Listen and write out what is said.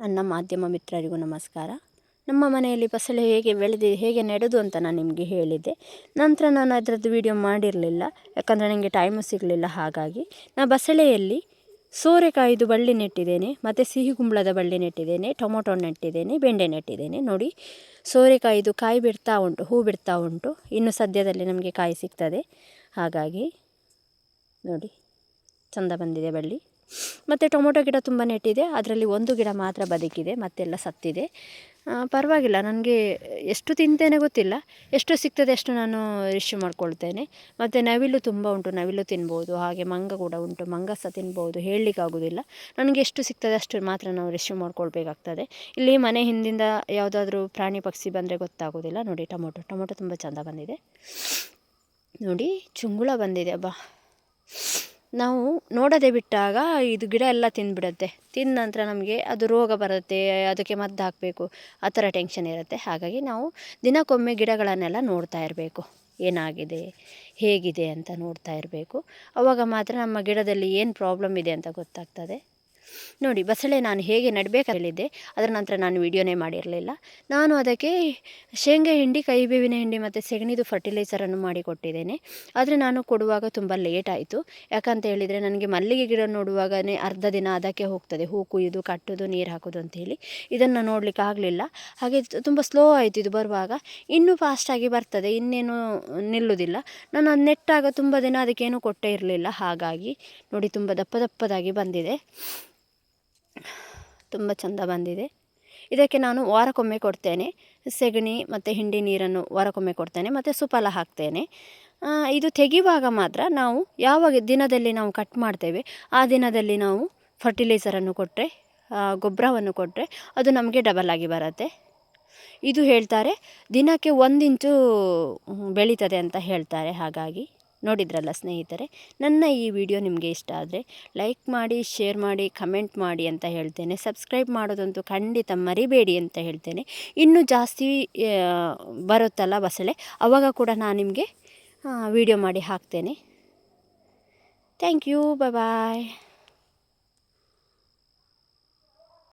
ನನ್ನ ಮಾಧ್ಯಮ ಮಿತ್ರರಿಗೂ ನಮಸ್ಕಾರ. ನಮ್ಮ ಮನೆಯಲ್ಲಿ ಬಸಳೆ ಹೇಗೆ ನೆಡೋದು ಅಂತ ನಾನು ನಿಮಗೆ ಹೇಳಿದ್ದೆ. ನಂತರ ನಾನು ಅದರದ್ದು ವಿಡಿಯೋ ಮಾಡಿರಲಿಲ್ಲ, ಯಾಕಂದರೆ ನನಗೆ ಟೈಮು ಸಿಗಲಿಲ್ಲ. ಹಾಗಾಗಿ ನಾನು ಬಸಳೆಯಲ್ಲಿ ಸೋರೆಕಾಯಿದು ಬಳ್ಳಿ ನೆಟ್ಟಿದ್ದೇನೆ, ಮತ್ತು ಸಿಹಿ ಕುಂಬಳದ ಬಳ್ಳಿ ನೆಟ್ಟಿದ್ದೇನೆ, ಟೊಮೊಟೊ ನೆಟ್ಟಿದ್ದೇನೆ, ಬೆಂಡೆ ನೆಟ್ಟಿದ್ದೇನೆ. ನೋಡಿ, ಸೋರೆಕಾಯಿದು ಕಾಯಿ ಬಿಡ್ತಾ ಉಂಟು, ಹೂ ಬಿಡ್ತಾ ಉಂಟು. ಇನ್ನು ಸದ್ಯದಲ್ಲಿ ನಮಗೆ ಕಾಯಿ ಸಿಗ್ತದೆ. ಹಾಗಾಗಿ ನೋಡಿ, ಚಂದ ಬಂದಿದೆ ಬಳ್ಳಿ. ಮತ್ತು ಟೊಮೊಟೊ ಗಿಡ ತುಂಬ ನೆಟ್ಟಿದೆ, ಅದರಲ್ಲಿ ಒಂದು ಗಿಡ ಮಾತ್ರ ಬದುಕಿದೆ, ಮತ್ತೆಲ್ಲ ಸತ್ತಿದೆ. ಪರವಾಗಿಲ್ಲ, ನನಗೆ ಎಷ್ಟು ತಿಂತೇನೆ ಗೊತ್ತಿಲ್ಲ, ಎಷ್ಟು ಸಿಗ್ತದೆ ಅಷ್ಟು ನಾನು ರಿಶ್ಯೂ ಮಾಡ್ಕೊಳ್ತೇನೆ. ಮತ್ತು ನವಿಲು ತುಂಬ ಉಂಟು, ನವಿಲು ತಿನ್ಬೋದು. ಹಾಗೆ ಮಂಗ ಕೂಡ ಉಂಟು, ಮಂಗ ಸಹ ತಿನ್ಬೋದು, ಹೇಳಲಿಕ್ಕಾಗೋದಿಲ್ಲ. ನನಗೆ ಎಷ್ಟು ಸಿಗ್ತದೆ ಅಷ್ಟು ಮಾತ್ರ ನಾವು ರಿಶ್ಯೂ ಮಾಡ್ಕೊಳ್ಬೇಕಾಗ್ತದೆ. ಇಲ್ಲಿ ಮನೆ ಹಿಂದಿಂದ ಯಾವುದಾದ್ರೂ ಪ್ರಾಣಿ ಪಕ್ಷಿ ಬಂದರೆ ಗೊತ್ತಾಗೋದಿಲ್ಲ. ನೋಡಿ, ಟೊಮೊಟೊ ತುಂಬ ಚೆಂದ ಬಂದಿದೆ. ನೋಡಿ, ಚುಂಗುಳ ಬಂದಿದೆ. ನಾವು ನೋಡದೆ ಬಿಟ್ಟಾಗ ಇದು ಗಿಡ ಎಲ್ಲ ತಿಂದುಬಿಡುತ್ತೆ. ತಿಂದ ನಂತರ ನಮಗೆ ಅದು ರೋಗ ಬರುತ್ತೆ, ಅದಕ್ಕೆ ಮದ್ದು ಹಾಕಬೇಕು, ಆ ಥರ ಟೆನ್ಷನ್ ಇರುತ್ತೆ. ಹಾಗಾಗಿ ನಾವು ದಿನಕ್ಕೊಮ್ಮೆ ಗಿಡಗಳನ್ನೆಲ್ಲ ನೋಡ್ತಾ ಇರಬೇಕು, ಏನಾಗಿದೆ ಹೇಗಿದೆ ಅಂತ ನೋಡ್ತಾ ಇರಬೇಕು. ಆವಾಗ ಮಾತ್ರ ನಮ್ಮ ಗಿಡದಲ್ಲಿ ಏನು ಪ್ರಾಬ್ಲಮ್ ಇದೆ ಅಂತ ಗೊತ್ತಾಗ್ತದೆ. ನೋಡಿ, ಬಸಳೆ ನಾನು ಹೇಗೆ ನೆಡಬೇಕು ಹೇಳಿದ್ದೆ, ಅದರ ನಂತರ ನಾನು ವಿಡಿಯೋನೇ ಮಾಡಿರಲಿಲ್ಲ. ನಾನು ಅದಕ್ಕೆ ಶೇಂಗಾ ಹಿಂಡಿ, ಕಹಿಬೇವಿನ ಹಿಂಡಿ ಮತ್ತು ಸೆಗಣಿದು ಫರ್ಟಿಲೈಸರನ್ನು ಮಾಡಿಕೊಟ್ಟಿದ್ದೇನೆ. ಆದರೆ ನಾನು ಕೊಡುವಾಗ ತುಂಬ ಲೇಟ್ ಆಯಿತು. ಯಾಕಂತ ಹೇಳಿದರೆ ನನಗೆ ಮಲ್ಲಿಗೆ ಗಿಡ ನೋಡುವಾಗಲೇ ಅರ್ಧ ದಿನ ಅದಕ್ಕೆ ಹೋಗ್ತದೆ, ಹೂ ಕುಯ್ಯೋದು, ಕಟ್ಟೋದು, ನೀರು ಹಾಕೋದು ಅಂತೇಳಿ. ಇದನ್ನು ನೋಡಲಿಕ್ಕೆ ಆಗಲಿಲ್ಲ. ಹಾಗೆ ತುಂಬ ಸ್ಲೋ ಆಯಿತು ಇದು ಬರುವಾಗ. ಇನ್ನೂ ಫಾಸ್ಟಾಗಿ ಬರ್ತದೆ, ಇನ್ನೇನು ನಿಲ್ಲುವುದಿಲ್ಲ. ನಾನು ಅದು ನೆಟ್ಟಾಗ ತುಂಬ ದಿನ ಅದಕ್ಕೇನು ಕೊಟ್ಟೇ ಇರಲಿಲ್ಲ. ಹಾಗಾಗಿ ನೋಡಿ, ತುಂಬ ದಪ್ಪದಾಗಿ ಬಂದಿದೆ, ತುಂಬ ಚೆಂದ ಬಂದಿದೆ. ಇದಕ್ಕೆ ನಾನು ವಾರಕ್ಕೊಮ್ಮೆ ಕೊಡ್ತೇನೆ, ಸೆಗಣಿ ಮತ್ತು ಹಿಂಡಿ ನೀರನ್ನು ವಾರಕ್ಕೊಮ್ಮೆ ಕೊಡ್ತೇನೆ, ಮತ್ತು ಸುಫಲ ಹಾಕ್ತೇನೆ. ಇದು ತೆಗೆಯುವಾಗ ಮಾತ್ರ ನಾವು ಯಾವ ದಿನದಲ್ಲಿ ನಾವು ಕಟ್ ಮಾಡ್ತೇವೆ ಆ ದಿನದಲ್ಲಿ ನಾವು ಫರ್ಟಿಲೈಸರನ್ನು ಕೊಟ್ಟರೆ, ಗೊಬ್ಬರವನ್ನು ಕೊಟ್ಟರೆ ಅದು ನಮಗೆ ಡಬಲ್ ಆಗಿ ಬರುತ್ತೆ. ಇದು ಹೇಳ್ತಾರೆ ದಿನಕ್ಕೆ 1 ಇಂಚು ಬೆಳೀತದೆ ಅಂತ ಹೇಳ್ತಾರೆ. ಹಾಗಾಗಿ ನೋಡಿದ್ರಲ್ಲ ಸ್ನೇಹಿತರೆ, ನನ್ನ ಈ ವಿಡಿಯೋ ನಿಮಗೆ ಇಷ್ಟ ಆದರೆ ಲೈಕ್ ಮಾಡಿ, ಶೇರ್ ಮಾಡಿ, ಕಮೆಂಟ್ ಮಾಡಿ ಅಂತ ಹೇಳ್ತೇನೆ. ಸಬ್ಸ್ಕ್ರೈಬ್ ಮಾಡೋದಂತೂ ಖಂಡಿತ ಮರಿಬೇಡಿ ಅಂತ ಹೇಳ್ತೇನೆ. ಇನ್ನೂ ಜಾಸ್ತಿ ಬರುತ್ತಲ್ಲ ಬಸಳೆ, ಆವಾಗ ಕೂಡ ನಾನು ನಿಮಗೆ ವಿಡಿಯೋ ಮಾಡಿ ಹಾಕ್ತೇನೆ. Thank you, bye.